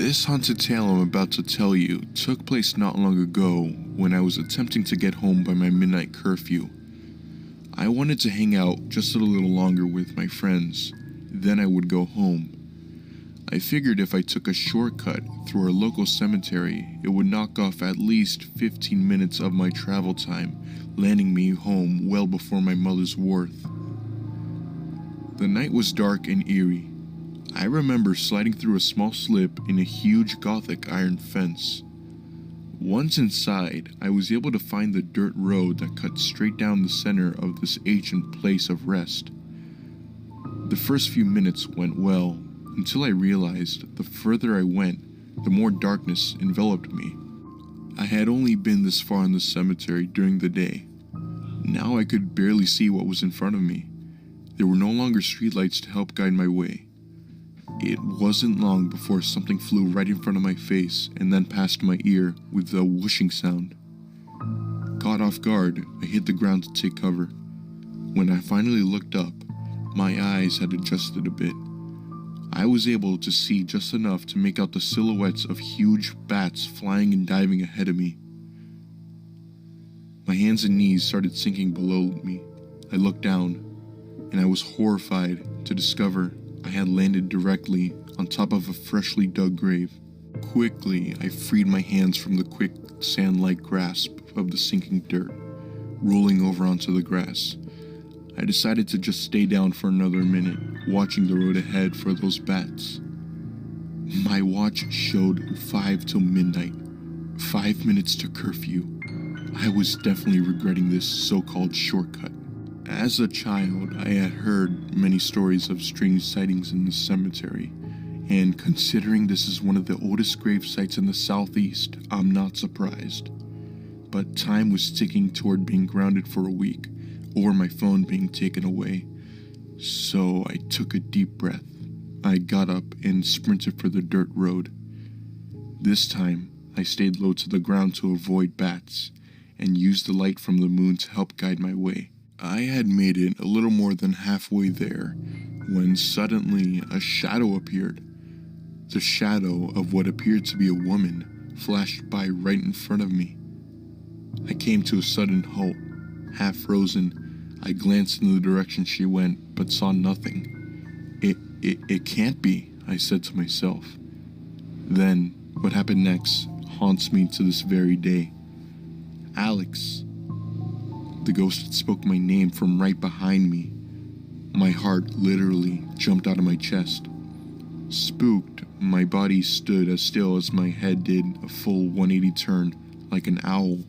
This haunted tale I'm about to tell you took place not long ago when I was attempting to get home by my midnight curfew. I wanted to hang out just a little longer with my friends, then I would go home. I figured if I took a shortcut through our local cemetery, it would knock off at least 15 minutes of my travel time, landing me home well before my mother's worth. The night was dark and eerie. I remember sliding through a small slip in a huge Gothic iron fence. Once inside, I was able to find the dirt road that cut straight down the center of this ancient place of rest. The first few minutes went well, until I realized the further I went, the more darkness enveloped me. I had only been this far in the cemetery during the day. Now I could barely see what was in front of me. There were no longer streetlights to help guide my way. It wasn't long before something flew right in front of my face and then past my ear with a whooshing sound. Caught off guard, I hit the ground to take cover. When I finally looked up, my eyes had adjusted a bit. I was able to see just enough to make out the silhouettes of huge bats flying and diving ahead of me. My hands and knees started sinking below me. I looked down, and I was horrified to discover I had landed directly on top of a freshly dug grave. Quickly, I freed my hands from the quicksand-like grasp of the sinking dirt, rolling over onto the grass. I decided to just stay down for another minute, watching the road ahead for those bats. My watch showed 5 till midnight, 5 minutes to curfew. I was definitely regretting this so-called shortcut. As a child, I had heard many stories of strange sightings in the cemetery, and considering this is one of the oldest grave sites in the southeast, I'm not surprised. But time was ticking toward being grounded for a week, or my phone being taken away. So I took a deep breath. I got up and sprinted for the dirt road. This time, I stayed low to the ground to avoid bats, and used the light from the moon to help guide my way. I had made it a little more than halfway there when suddenly a shadow appeared. The shadow of what appeared to be a woman flashed by right in front of me. I came to a sudden halt. Half frozen, I glanced in the direction she went, but saw nothing. It can't be, I said to myself. Then, what happened next haunts me to this very day. Alex. The ghost spoke my name from right behind me. My heart literally jumped out of my chest. Spooked, my body stood as still as my head did a full 180 turn, like an owl.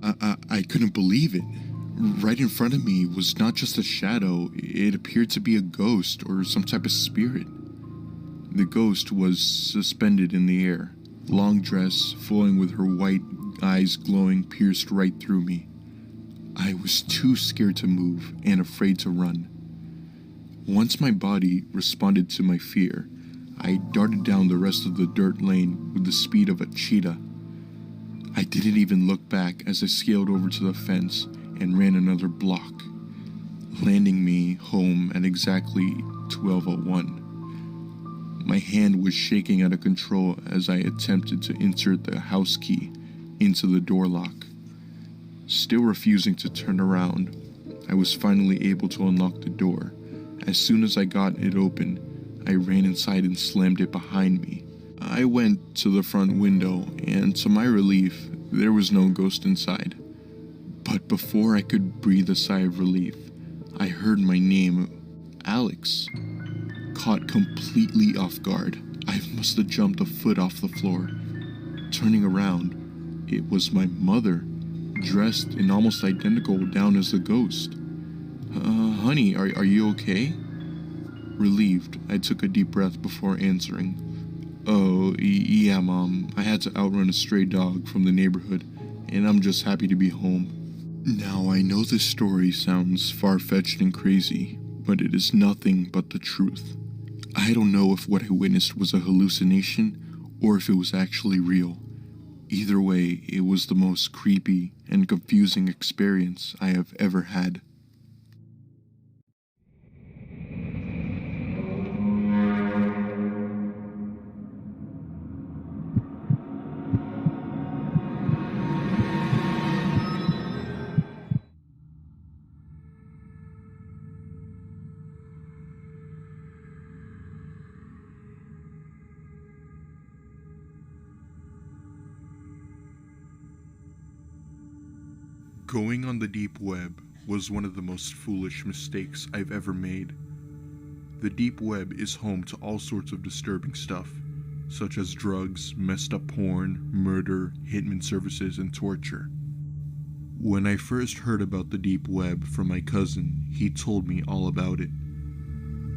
I couldn't believe it. Right in front of me was not just a shadow, it appeared to be a ghost or some type of spirit. The ghost was suspended in the air, long dress flowing with her white eyes glowing pierced right through me. I was too scared to move and afraid to run. Once my body responded to my fear, I darted down the rest of the dirt lane with the speed of a cheetah. I didn't even look back as I scaled over to the fence and ran another block, landing me home at exactly 12:01. My hand was shaking out of control as I attempted to insert the house key into the door lock. Still refusing to turn around, I was finally able to unlock the door. As soon as I got it open, I ran inside and slammed it behind me. I went to the front window, and to my relief, there was no ghost inside. But before I could breathe a sigh of relief, I heard my name, Alex. Caught completely off guard, I must have jumped a foot off the floor. Turning around, it was my mother, dressed in almost identical down as the ghost. Honey, are you okay? Relieved, I took a deep breath before answering. Oh, yeah, Mom. I had to outrun a stray dog from the neighborhood, and I'm just happy to be home. Now, I know this story sounds far-fetched and crazy, but it is nothing but the truth. I don't know if what I witnessed was a hallucination or if it was actually real. Either way, it was the most creepy and confusing experience I have ever had. Going on the deep web was one of the most foolish mistakes I've ever made. The deep web is home to all sorts of disturbing stuff, such as drugs, messed up porn, murder, hitman services, and torture. When I first heard about the deep web from my cousin, he told me all about it.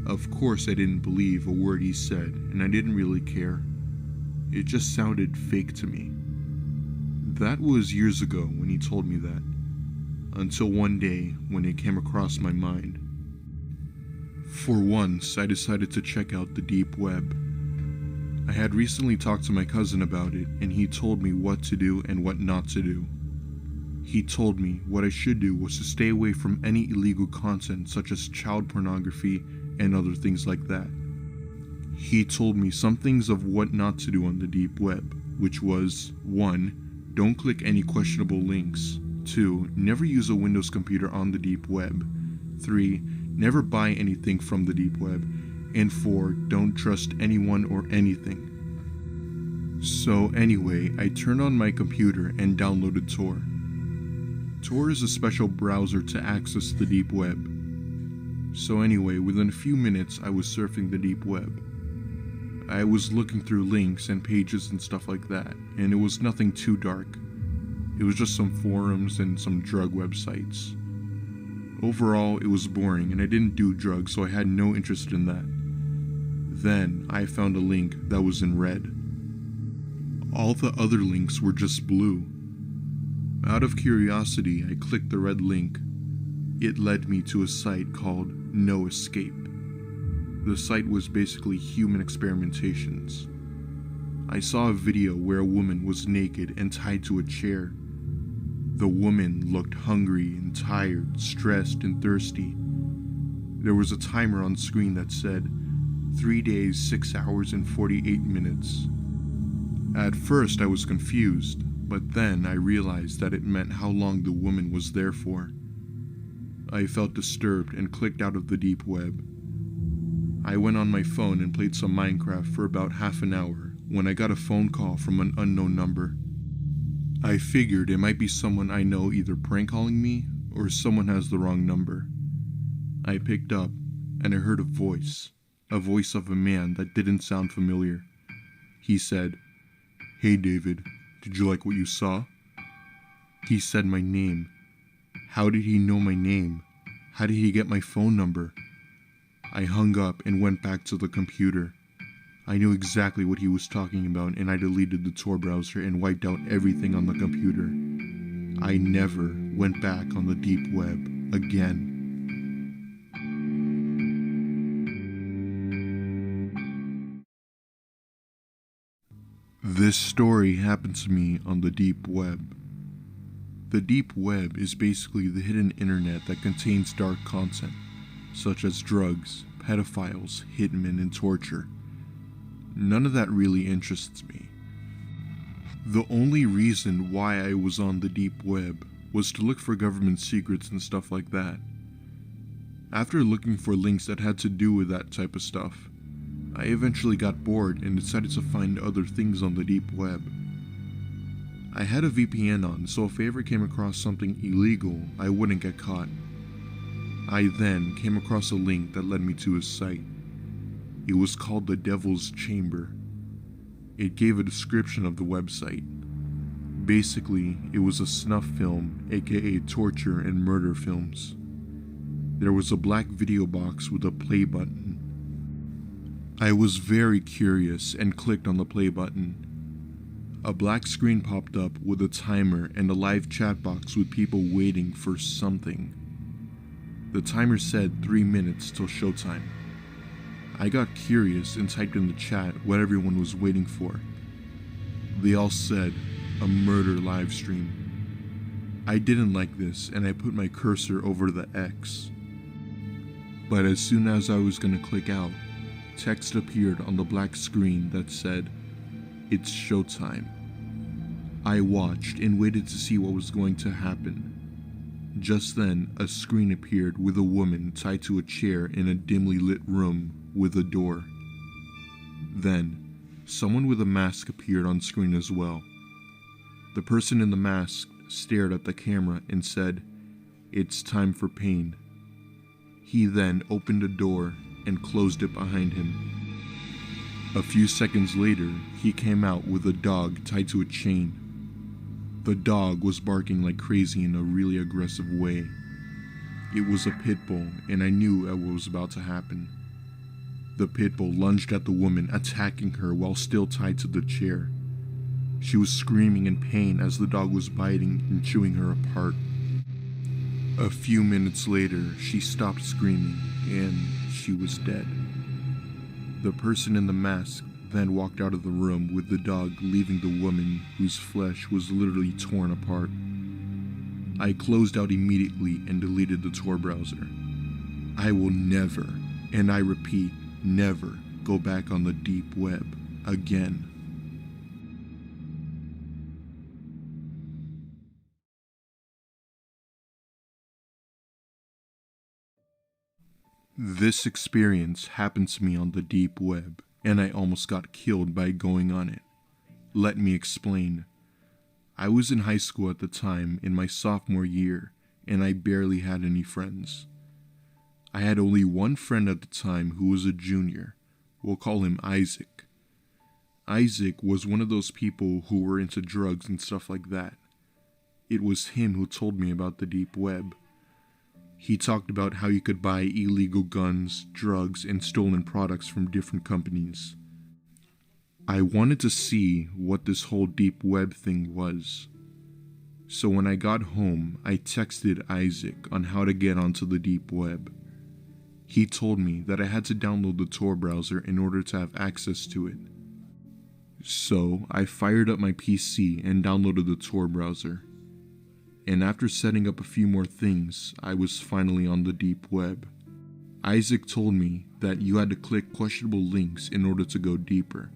Of course, I didn't believe a word he said, and I didn't really care. It just sounded fake to me. That was years ago when he told me that, until one day when it came across my mind. For once, I decided to check out the deep web. I had recently talked to my cousin about it, and he told me what to do and what not to do. He told me what I should do was to stay away from any illegal content such as child pornography and other things like that. He told me some things of what not to do on the deep web, which was 1. Don't click any questionable links. 2. Never use a Windows computer on the deep web. 3. Never buy anything from the deep web. And 4. Don't trust anyone or anything. So anyway, I turned on my computer and downloaded Tor. Tor is a special browser to access the deep web. So anyway, within a few minutes I was surfing the deep web. I was looking through links and pages and stuff like that, and it was nothing too dark. It was just some forums and some drug websites. Overall, it was boring and I didn't do drugs, so I had no interest in that. Then I found a link that was in red. All the other links were just blue. Out of curiosity, I clicked the red link. It led me to a site called No Escape. The site was basically human experimentations. I saw a video where a woman was naked and tied to a chair. The woman looked hungry and tired, stressed and thirsty. There was a timer on screen that said 3 days, 6 hours and 48 minutes. At first I was confused, but then I realized that it meant how long the woman was there for. I felt disturbed and clicked out of the deep web. I went on my phone and played some Minecraft for about half an hour when I got a phone call from an unknown number. I figured it might be someone I know either prank calling me or someone has the wrong number. I picked up and I heard a voice of a man that didn't sound familiar. He said, "Hey David, did you like what you saw?" He said my name. How did he know my name? How did he get my phone number? I hung up and went back to the computer. I knew exactly what he was talking about, and I deleted the Tor browser and wiped out everything on the computer. I never went back on the deep web again. This story happened to me on the deep web. The deep web is basically the hidden internet that contains dark content, such as drugs, pedophiles, hitmen, and torture. None of that really interests me. The only reason why I was on the deep web was to look for government secrets and stuff like that. After looking for links that had to do with that type of stuff, I eventually got bored and decided to find other things on the deep web. I had a VPN on, so if I ever came across something illegal, I wouldn't get caught. I then came across a link that led me to a site. It was called the Devil's Chamber. It gave a description of the website. Basically, it was a snuff film, aka torture and murder films. There was a black video box with a play button. I was very curious and clicked on the play button. A black screen popped up with a timer and a live chat box with people waiting for something. The timer said 3 minutes till showtime. I got curious and typed in the chat what everyone was waiting for. They all said, a murder live stream. I didn't like this and I put my cursor over the X. But as soon as I was gonna click out, text appeared on the black screen that said, "It's showtime." I watched and waited to see what was going to happen. Just then, a screen appeared with a woman tied to a chair in a dimly lit room with a door. Then, someone with a mask appeared on screen as well. The person in the mask stared at the camera and said, "It's time for Phin." He then opened a door and closed it behind him. A few seconds later, he came out with a dog tied to a chain. The dog was barking like crazy in a really aggressive way. It was a pit bull, and I knew what was about to happen. The pit bull lunged at the woman, attacking her while still tied to the chair. She was screaming in pain as the dog was biting and chewing her apart. A few minutes later, she stopped screaming, and she was dead. The person in the mask then walked out of the room with the dog, leaving the woman whose flesh was literally torn apart. I closed out immediately and deleted the Tor browser. I will never, and I repeat, never go back on the deep web again. This experience happened to me on the deep web, and I almost got killed by going on it. Let me explain. I was in high school at the time, in my sophomore year, and I barely had any friends. I had only one friend at the time who was a junior. We'll call him Isaac. Isaac was one of those people who were into drugs and stuff like that. It was him who told me about the deep web. He talked about how you could buy illegal guns, drugs, and stolen products from different companies. I wanted to see what this whole deep web thing was. So when I got home, I texted Isaac on how to get onto the deep web. He told me that I had to download the Tor browser in order to have access to it. So I fired up my PC and downloaded the Tor browser. And after setting up a few more things, I was finally on the deep web. Isaac told me that you had to click questionable links in order to go deeper.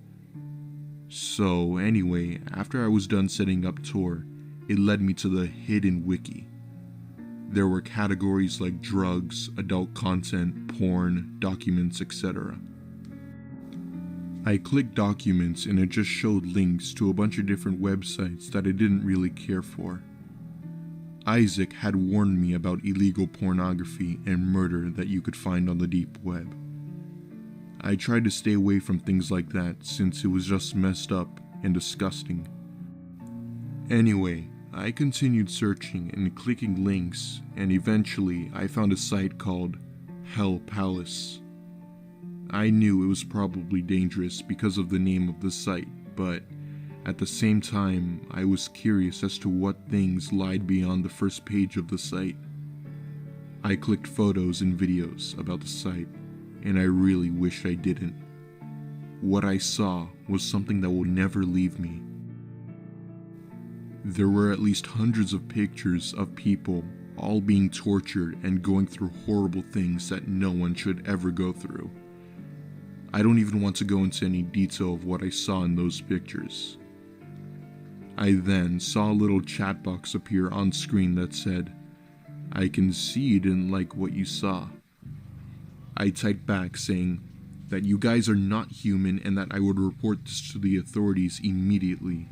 So anyway, after I was done setting up Tor, it led me to the hidden wiki. There were categories like drugs, adult content, porn, documents, etc. I clicked documents and it just showed links to a bunch of different websites that I didn't really care for. Isaac had warned me about illegal pornography and murder that you could find on the deep web. I tried to stay away from things like that since it was just messed up and disgusting. Anyway, I continued searching and clicking links, and eventually I found a site called Hell Palace. I knew it was probably dangerous because of the name of the site, but at the same time, I was curious as to what things lied beyond the first page of the site. I clicked photos and videos about the site, and I really wished I didn't. What I saw was something that will never leave me. There were at least hundreds of pictures of people all being tortured and going through horrible things that no one should ever go through. I don't even want to go into any detail of what I saw in those pictures. I then saw a little chat box appear on screen that said, "I can see you didn't like what you saw." I typed back saying that you guys are not human and that I would report this to the authorities immediately.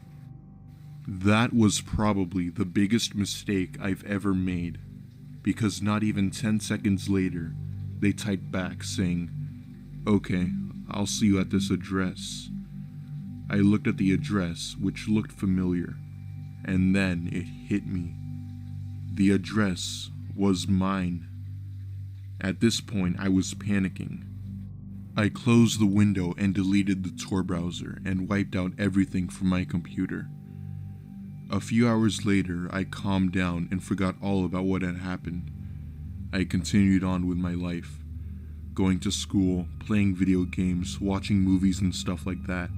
That was probably the biggest mistake I've ever made, because not even 10 seconds later, they typed back saying, "Okay, I'll see you at this address." I looked at the address, which looked familiar, and then it hit me. The address was mine. At this point, I was panicking. I closed the window and deleted the Tor browser and wiped out everything from my computer. A few hours later, I calmed down and forgot all about what had happened. I continued on with my life, going to school, playing video games, watching movies and stuff like that.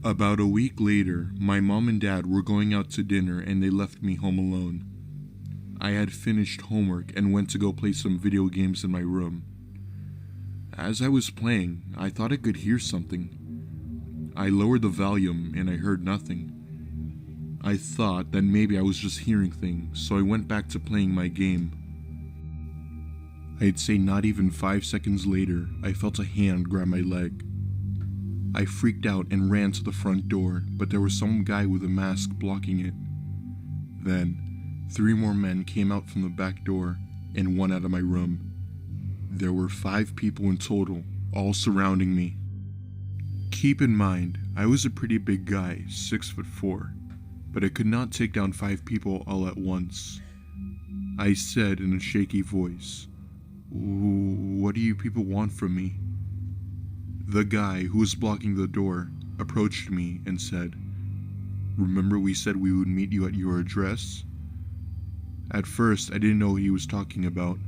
About a week later, my mom and dad were going out to dinner and they left me home alone. I had finished homework and went to go play some video games in my room. As I was playing, I thought I could hear something. I lowered the volume and I heard nothing. I thought that maybe I was just hearing things, so I went back to playing my game. I'd say not even 5 seconds later, I felt a hand grab my leg. I freaked out and ran to the front door, but there was some guy with a mask blocking it. Then, 3 more men came out from the back door and one out of my room. There were 5 people in total, all surrounding me. Keep in mind, I was a pretty big guy, 6'4", but I could not take down 5 people all at once. I said in a shaky voice, "What do you people want from me?" The guy who was blocking the door approached me and said, "Remember we said we would meet you at your address?" At first, I didn't know what he was talking about,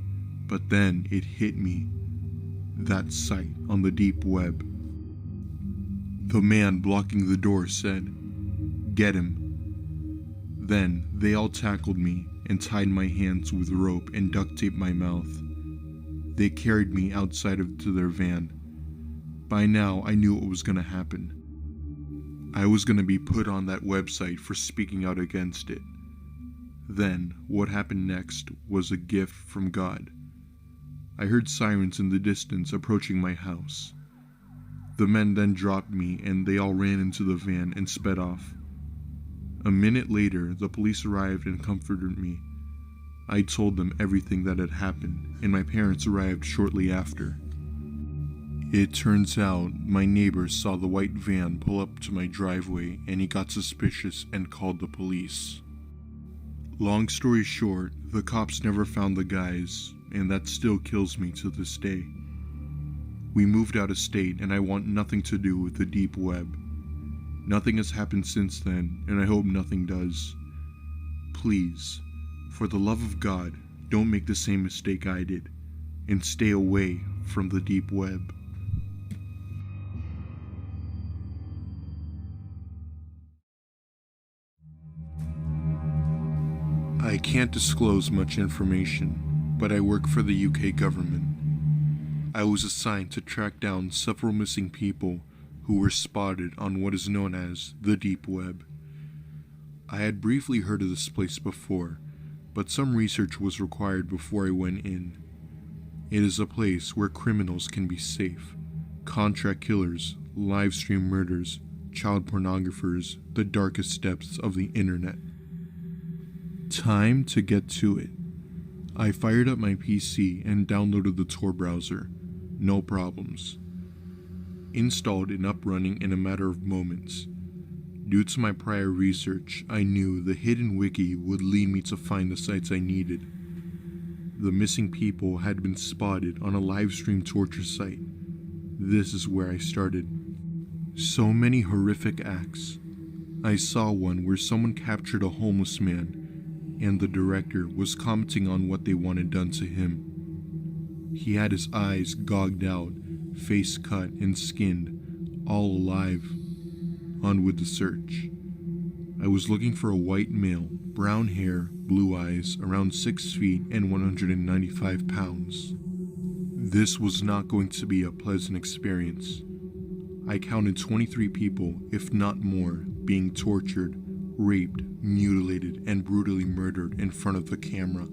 but then it hit me. That site on the deep web. The man blocking the door said, "Get him." Then they all tackled me and tied my hands with rope and duct taped my mouth. They carried me outside to their van. By now, I knew what was going to happen. I was going to be put on that website for speaking out against it. Then, what happened next was a gift from God. I heard sirens in the distance approaching my house. The men then dropped me and they all ran into the van and sped off. A minute later, the police arrived and comforted me. I told them everything that had happened, and my parents arrived shortly after. It turns out my neighbor saw the white van pull up to my driveway and he got suspicious and called the police. Long story short, the cops never found the guys, and that still kills me to this day. We moved out of state and I want nothing to do with the deep web. Nothing has happened since then, and I hope nothing does. Please, for the love of God, don't make the same mistake I did, and stay away from the deep web. I can't disclose much information, but I work for the UK government. I was assigned to track down several missing people who were spotted on what is known as the deep web. I had briefly heard of this place before, but some research was required before I went in. It is a place where criminals can be safe, contract killers, live stream murders, child pornographers, the darkest depths of the internet. Time to get to it. I fired up my PC and downloaded the Tor browser. No problems. Installed and up running in a matter of moments. Due to my prior research, I knew the hidden wiki would lead me to find the sites I needed. The missing people had been spotted on a live stream torture site. This is where I started. So many horrific acts. I saw one where someone captured a homeless man, and the director was commenting on what they wanted done to him. He had his eyes gouged out, face cut and skinned, all alive. On with the search. I was looking for a white male, brown hair, blue eyes, around 6 feet and 195 pounds. This was not going to be a pleasant experience. I counted 23 people, if not more, being tortured, raped, mutilated, and brutally murdered in front of the camera.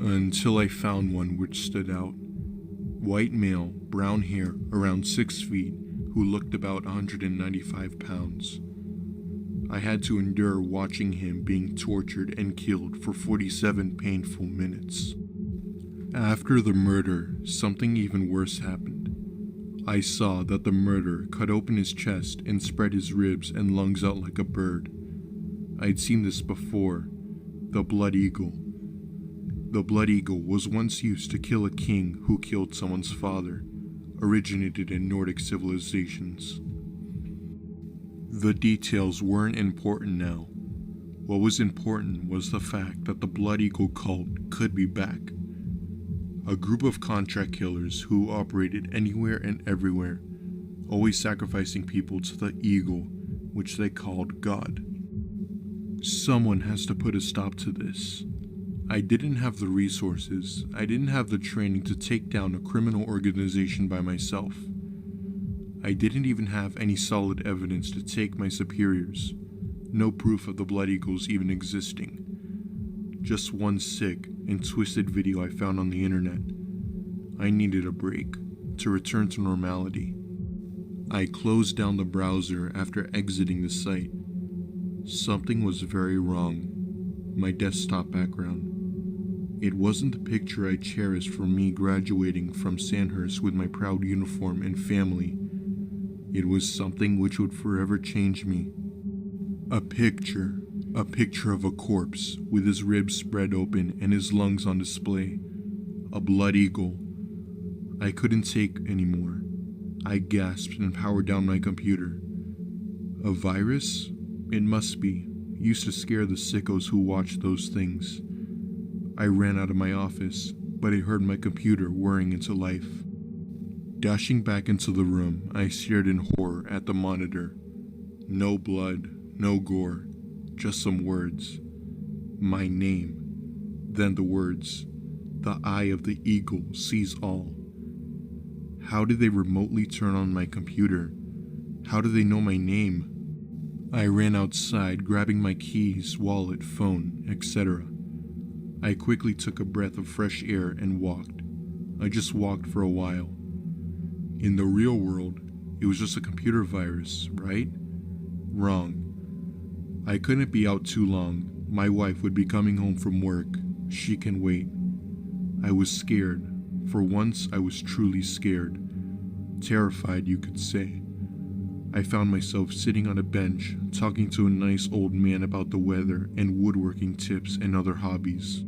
Until I found one which stood out. White male, brown hair, around 6 feet, who looked about 195 pounds. I had to endure watching him being tortured and killed for 47 painful minutes. After the murder, something even worse happened. I saw that the murderer cut open his chest and spread his ribs and lungs out like a bird. I'd seen this before. The blood eagle. The blood eagle was once used to kill a king who killed someone's father, originated in Nordic civilizations. The details weren't important now. What was important was the fact that the blood eagle cult could be back. A group of contract killers who operated anywhere and everywhere, always sacrificing people to the eagle, which they called God. Someone has to put a stop to this. I didn't have the resources, I didn't have the training to take down a criminal organization by myself. I didn't even have any solid evidence to take my superiors. No proof of the Blood Eagles even existing. Just one sick and twisted video I found on the internet. I needed a break, to return to normality. I closed down the browser after exiting the site. Something was very wrong. my desktop background. It wasn't the picture I cherished from me graduating from Sandhurst with my proud uniform and family. It was something which would forever change me. A picture of a corpse with his ribs spread open and his lungs on display. A blood eagle. I couldn't take anymore. I gasped and powered down my computer. A virus? It must be. Used to scare the sickos who watched those things. I ran out of my office, but I heard my computer whirring into life. Dashing back into the room, I stared in horror at the monitor. No blood, no gore, just some words. My name. Then the words, "The eye of the eagle sees all." How did they remotely turn on my computer? How do they know my name? I ran outside, grabbing my keys, wallet, phone, etc. I quickly took a breath of fresh air and walked. I just walked for a while. In the real world, it was just a computer virus, right? Wrong. I couldn't be out too long. My wife would be coming home from work. She can wait. I was scared. For once, I was truly scared. Terrified, you could say. I found myself sitting on a bench, talking to a nice old man about the weather and woodworking tips and other hobbies.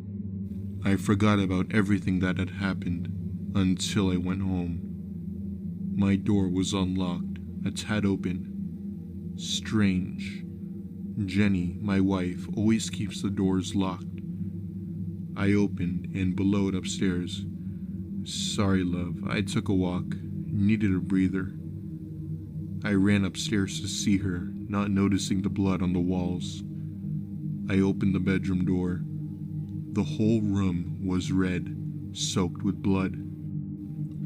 I forgot about everything that had happened until I went home. My door was unlocked, a tad open. Strange. Jenny, my wife, always keeps the doors locked. I opened, and below it upstairs. "Sorry, love, I took a walk. Needed a breather." I ran upstairs to see her, not noticing the blood on the walls. I opened the bedroom door. The whole room was red, soaked with blood.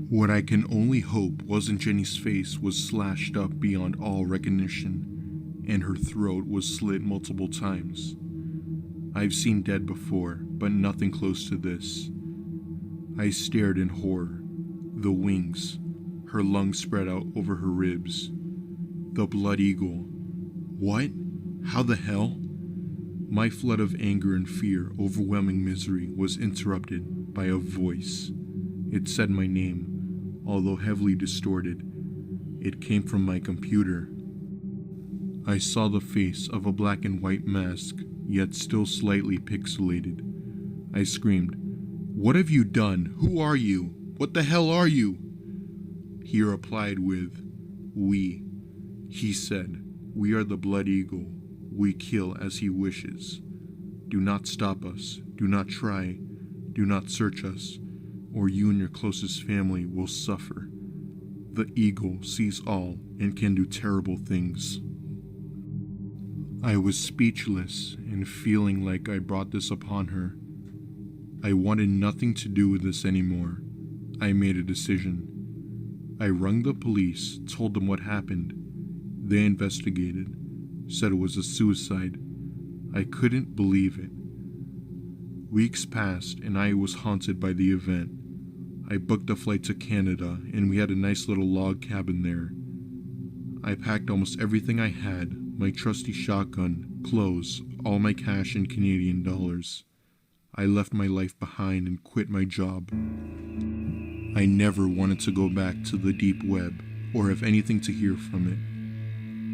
What I can only hope wasn't Jenny's face was slashed up beyond all recognition, and her throat was slit multiple times. I've seen dead before, but nothing close to this. I stared in horror. The wings, her lungs spread out over her ribs. The blood eagle. What? How the hell? My flood of anger and fear, overwhelming misery, was interrupted by a voice. It said my name, although heavily distorted. It came from my computer. I saw the face of a black and white mask, yet still slightly pixelated. I screamed, "What have you done? Who are you? What the hell are you?" He replied with, "We." He said, "We are the Blood Eagle. We kill as he wishes. Do not stop us. Do not try. Do not search us, or you and your closest family will suffer. The eagle sees all and can do terrible things." I was speechless and feeling like I brought this upon her. I wanted nothing to do with this anymore. I made a decision. I rang the police, told them what happened. They investigated, said it was a suicide. I couldn't believe it. Weeks passed and I was haunted by the event. I booked a flight to Canada and we had a nice little log cabin there. I packed almost everything I had, my trusty shotgun, clothes, all my cash in Canadian dollars. I left my life behind and quit my job. I never wanted to go back to the deep web or have anything to hear from it.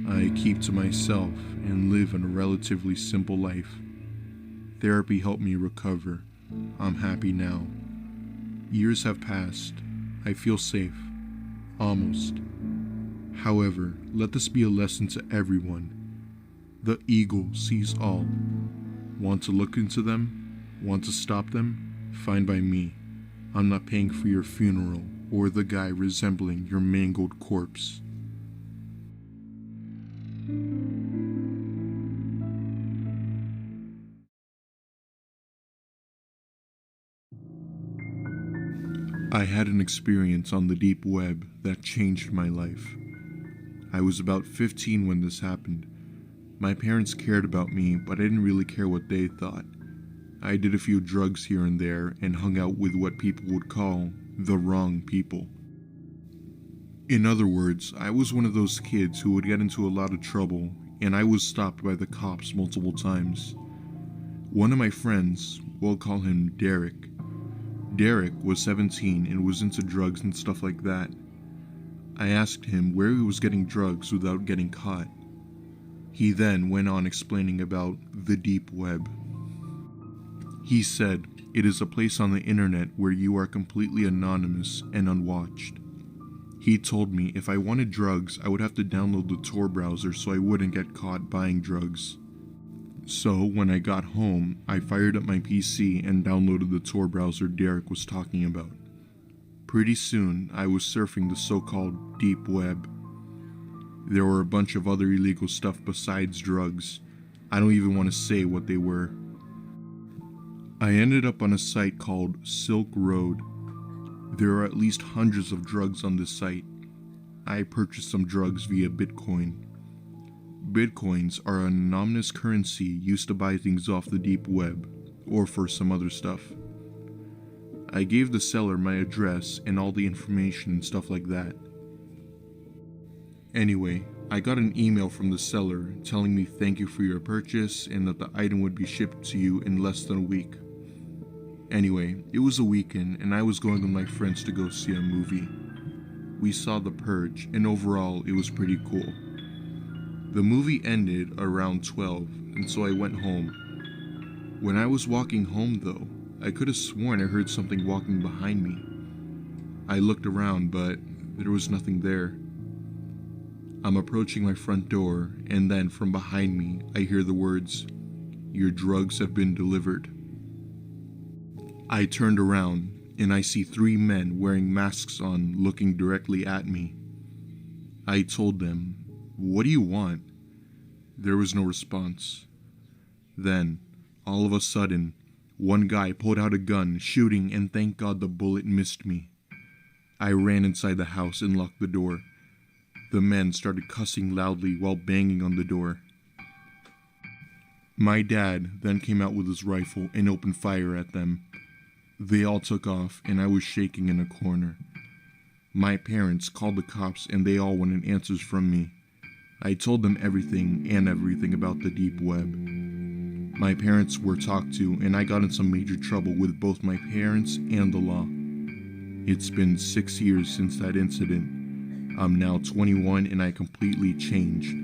I keep to myself and live in a relatively simple life. Therapy helped me recover. I'm happy now. Years have passed. I feel safe. Almost. However, let this be a lesson to everyone. The eagle sees all. Want to look into them? Want to stop them? Fine by me. I'm not paying for your funeral or the guy resembling your mangled corpse. I had an experience on the deep web that changed my life. I was about 15 when this happened. My parents cared about me, but I didn't really care what they thought. I did a few drugs here and there and hung out with what people would call the wrong people. In other words, I was one of those kids who would get into a lot of trouble, and I was stopped by the cops multiple times. One of my friends, we'll call him Derek. Derek was 17 and was into drugs and stuff like that. I asked him where he was getting drugs without getting caught. He then went on explaining about the deep web. He said it is a place on the internet where you are completely anonymous and unwatched. He told me if I wanted drugs, I would have to download the Tor browser so I wouldn't get caught buying drugs. So when I got home, I fired up my PC and downloaded the Tor browser Derek was talking about. Pretty soon, I was surfing the so-called deep web. There were a bunch of other illegal stuff besides drugs. I don't even want to say what they were. I ended up on a site called Silk Road. There are at least hundreds of drugs on this site. I purchased some drugs via Bitcoin. Bitcoins are an anonymous currency used to buy things off the deep web, or for some other stuff. I gave the seller my address and all the information and stuff like that. Anyway, I got an email from the seller telling me thank you for your purchase and that the item would be shipped to you in less than a week. Anyway, it was a weekend and I was going with my friends to go see a movie. We saw The Purge and overall it was pretty cool. The movie ended around 12 and so I went home. When I was walking home though, I could have sworn I heard something walking behind me. I looked around, but there was nothing there. I'm approaching my front door, and then from behind me, I hear the words, "Your drugs have been delivered." I turned around, and I see 3 men wearing masks on looking directly at me. I told them, "What do you want?" There was no response. Then, all of a sudden, one guy pulled out a gun, shooting, and thank God the bullet missed me. I ran inside the house and locked the door. The men started cussing loudly while banging on the door. My dad then came out with his rifle and opened fire at them. They all took off and I was shaking in a corner. My parents called the cops and they all wanted answers from me. I told them everything about the deep web. My parents were talked to and I got in some major trouble with both my parents and the law. It's been 6 years since that incident. I'm now 21 and I completely changed.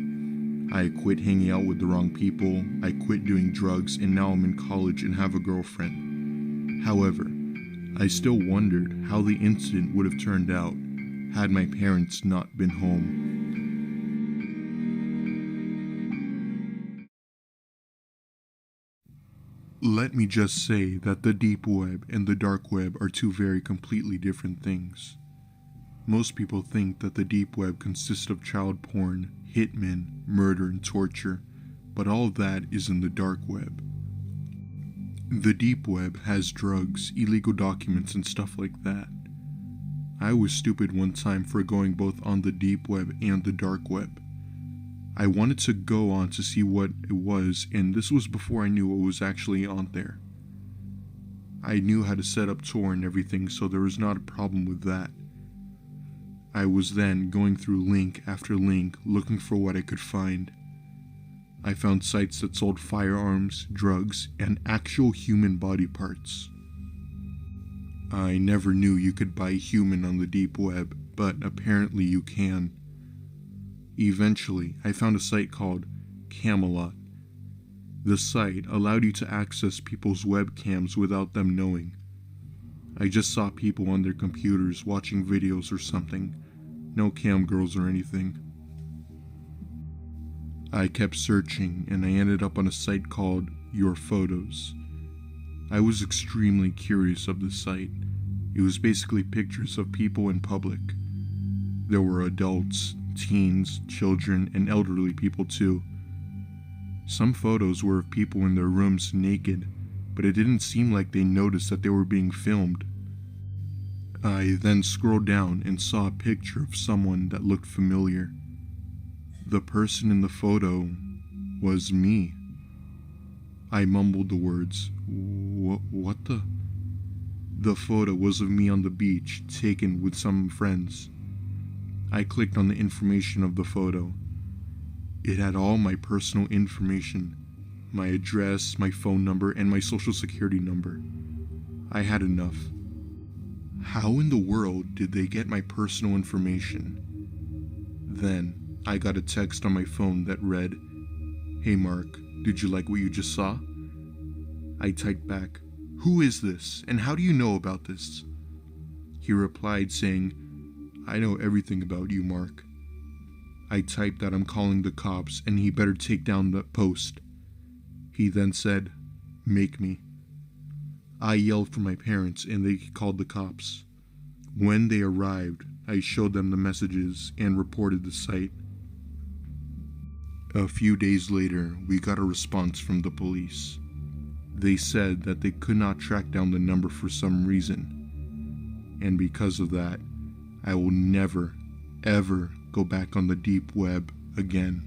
I quit hanging out with the wrong people, I quit doing drugs, and now I'm in college and have a girlfriend. However, I still wondered how the incident would have turned out had my parents not been home. Let me just say that the deep web and the dark web are 2 very completely different things. Most people think that the deep web consists of child porn, hitmen, murder, and torture, but all of that is in the dark web. The deep web has drugs, illegal documents, and stuff like that. I was stupid one time for going both on the deep web and the dark web. I wanted to go on to see what it was, and this was before I knew what was actually on there. I knew how to set up Tor and everything, so there was not a problem with that. I was then going through link after link looking for what I could find. I found sites that sold firearms, drugs, and actual human body parts. I never knew you could buy human on the deep web, but apparently you can. Eventually, I found a site called Camelot. The site allowed you to access people's webcams without them knowing. I just saw people on their computers watching videos or something. No cam girls or anything. I kept searching and I ended up on a site called Your Photos. I was extremely curious of this site. It was basically pictures of people in public. There were adults, teens, children, and elderly people too. Some photos were of people in their rooms naked, but it didn't seem like they noticed that they were being filmed. I then scrolled down and saw a picture of someone that looked familiar. The person in the photo was me. I mumbled the words, what the? The photo was of me on the beach, taken with some friends. I clicked on the information of the photo. It had all my personal information. my address, my phone number, and my social security number. I had enough. How in the world did they get my personal information? Then, I got a text on my phone that read, "Hey Mark, did you like what you just saw?" I typed back, "Who is this, and how do you know about this?" He replied saying, "I know everything about you, Mark." I typed that I'm calling the cops and he better take down the post. He then said, "Make me." I yelled for my parents and they called the cops. When they arrived, I showed them the messages and reported the site. A few days later, we got a response from the police. They said that they could not track down the number for some reason. And because of that, I will never, ever go back on the deep web again.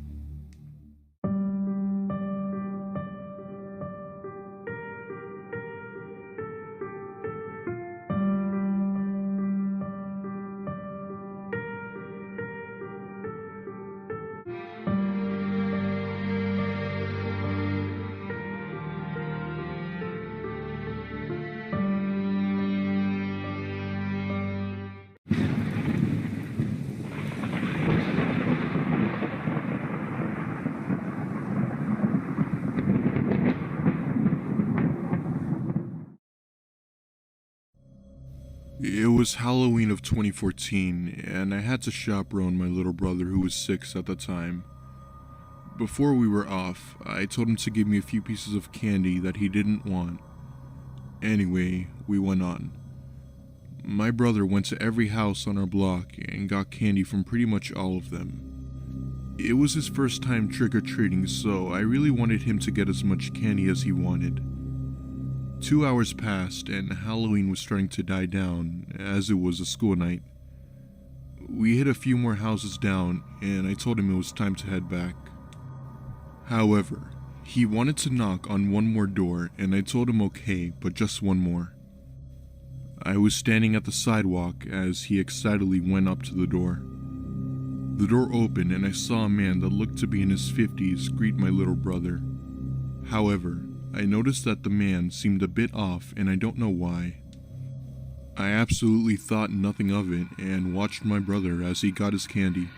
It was Halloween of 2014, and I had to chaperone my little brother who was 6 at the time. Before we were off, I told him to give me a few pieces of candy that he didn't want. Anyway, we went on. My brother went to every house on our block and got candy from pretty much all of them. It was his first time trick-or-treating, so I really wanted him to get as much candy as he wanted. 2 hours passed and Halloween was starting to die down, as it was a school night. We hit a few more houses down and I told him it was time to head back. However, he wanted to knock on one more door and I told him okay, but just one more. I was standing at the sidewalk as he excitedly went up to the door. The door opened and I saw a man that looked to be in his 50s greet my little brother. However, I noticed that the man seemed a bit off and I don't know why. I absolutely thought nothing of it and watched my brother as he got his candy.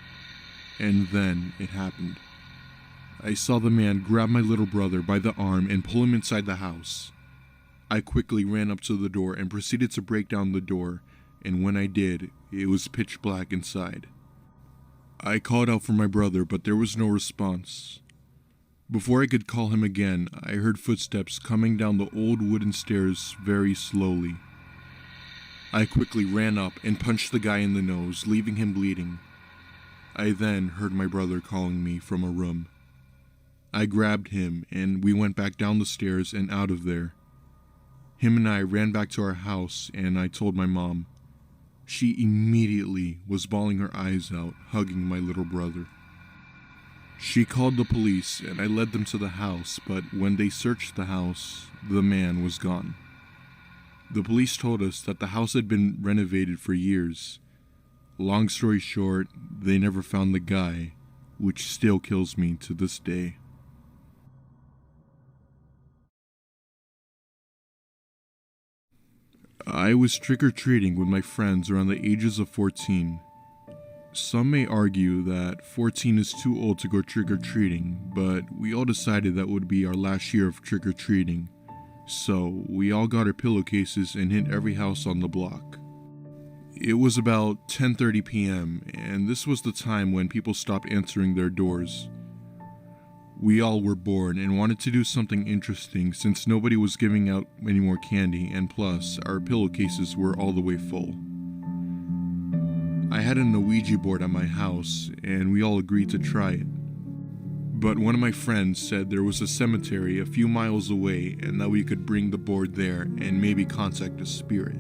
And then it happened. I saw the man grab my little brother by the arm and pull him inside the house. I quickly ran up to the door and proceeded to break down the door, and when I did, it was pitch black inside. I called out for my brother, but there was no response. Before I could call him again, I heard footsteps coming down the old wooden stairs very slowly. I quickly ran up and punched the guy in the nose, leaving him bleeding. I then heard my brother calling me from a room. I grabbed him and we went back down the stairs and out of there. Him and I ran back to our house and I told my mom. She immediately was bawling her eyes out, hugging my little brother. She called the police and I led them to the house, but when they searched the house, the man was gone. The police told us that the house had been renovated for years. Long story short, they never found the guy, which still kills me to this day. I was trick-or-treating with my friends around the ages of 14. Some may argue that 14 is too old to go trick-or-treating, but we all decided that would be our last year of trick-or-treating. So we all got our pillowcases and hit every house on the block. It was about 10:30 p.m. and this was the time when people stopped answering their doors. We all were bored and wanted to do something interesting since nobody was giving out any more candy, and plus our pillowcases were all the way full. I had an ouija board at my house and we all agreed to try it. But one of my friends said there was a cemetery a few miles away and that we could bring the board there and maybe contact a spirit.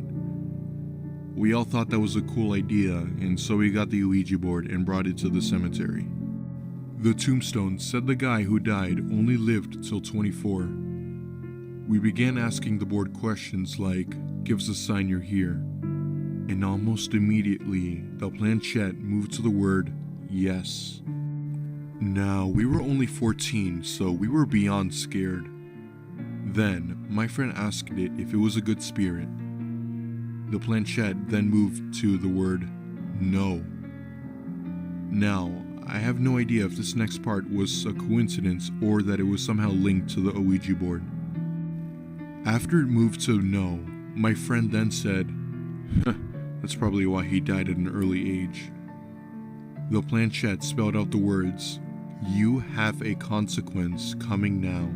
We all thought that was a cool idea, and so we got the ouija board and brought it to the cemetery. The tombstone said the guy who died only lived till 24. We began asking the board questions like, "Give us a sign you're here." And almost immediately, the planchette moved to the word, "Yes." Now, we were only 14, so we were beyond scared. Then, my friend asked it if it was a good spirit. The planchette then moved to the word no. Now, I have no idea if this next part was a coincidence or that it was somehow linked to the Ouija board. After it moved to no, my friend then said, that's probably why he died at an early age. The planchette spelled out the words, "You have a consequence coming now."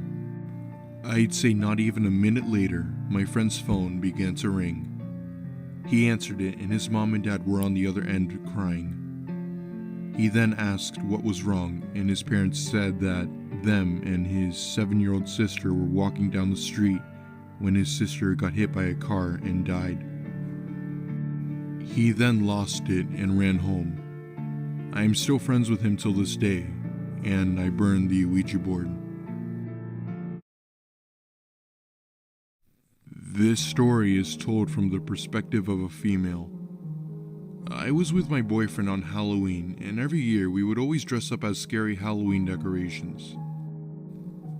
I'd say not even a minute later, my friend's phone began to ring. He answered it and his mom and dad were on the other end crying. He then asked what was wrong and his parents said that them and his 7-year-old sister were walking down the street when his sister got hit by a car and died. He then lost it and ran home. I am still friends with him till this day, and I burned the Ouija board. This story is told from the perspective of a female. I was with my boyfriend on Halloween, and every year we would always dress up as scary Halloween decorations.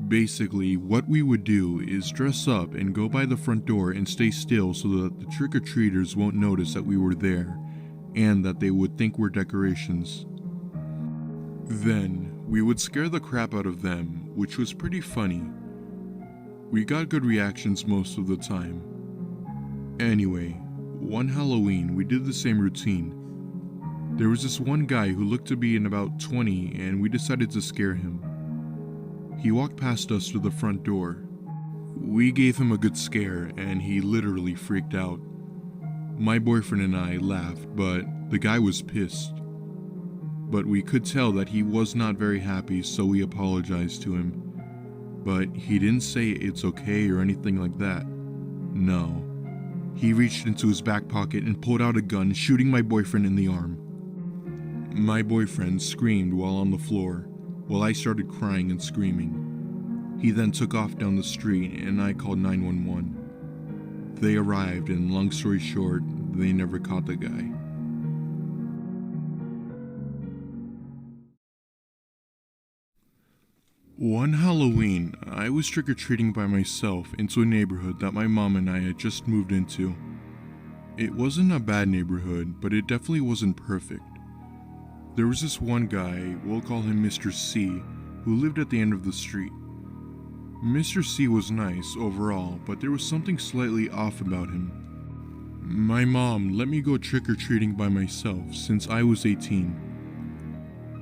Basically, what we would do is dress up and go by the front door and stay still so that the trick-or-treaters won't notice that we were there, and that they would think we're decorations. Then, we would scare the crap out of them, which was pretty funny. We got good reactions most of the time. Anyway, one Halloween we did the same routine. There was this one guy who looked to be in about 20 and we decided to scare him. He walked past us to the front door. We gave him a good scare and he literally freaked out. My boyfriend and I laughed, but the guy was pissed. But we could tell that he was not very happy, so we apologized to him. But he didn't say it's okay or anything like that. No. He reached into his back pocket and pulled out a gun, shooting my boyfriend in the arm. My boyfriend screamed while on the floor, while I started crying and screaming. He then took off down the street and I called 911. They arrived and long story short, they never caught the guy. One Halloween, I was trick-or-treating by myself into a neighborhood that my mom and I had just moved into. It wasn't a bad neighborhood, but it definitely wasn't perfect. There was this one guy, we'll call him Mr. C, who lived at the end of the street. Mr. C was nice overall, but there was something slightly off about him. My mom let me go trick-or-treating by myself since I was 18.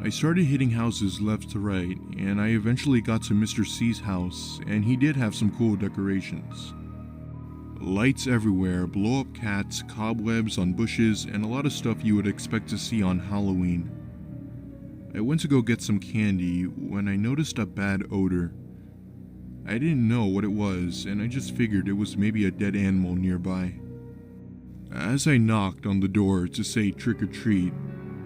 I started hitting houses left to right, and I eventually got to Mr. C's house, and he did have some cool decorations. Lights everywhere, blow-up cats, cobwebs on bushes, and a lot of stuff you would expect to see on Halloween. I went to go get some candy when I noticed a bad odor. I didn't know what it was, and I just figured it was maybe a dead animal nearby. As I knocked on the door to say trick or treat,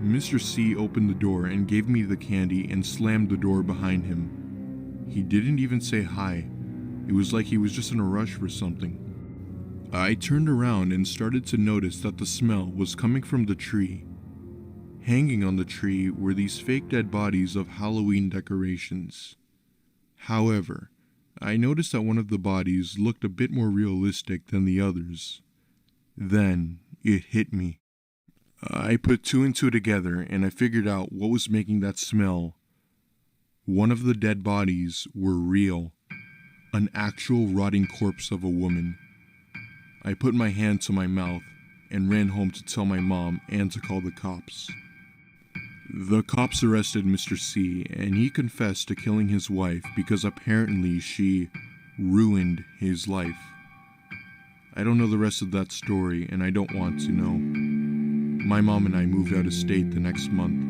Mr. C opened the door and gave me the candy and slammed the door behind him. He didn't even say hi. It was like he was just in a rush for something. I turned around and started to notice that the smell was coming from the tree. Hanging on the tree were these fake dead bodies of Halloween decorations. However, I noticed that one of the bodies looked a bit more realistic than the others. Then it hit me. I put two and two together and I figured out what was making that smell. One of the dead bodies were real. An actual rotting corpse of a woman. I put my hand to my mouth and ran home to tell my mom and to call the cops. The cops arrested Mr. C and he confessed to killing his wife because apparently she ruined his life. I don't know the rest of that story and I don't want to know. My mom and I moved out of state the next month.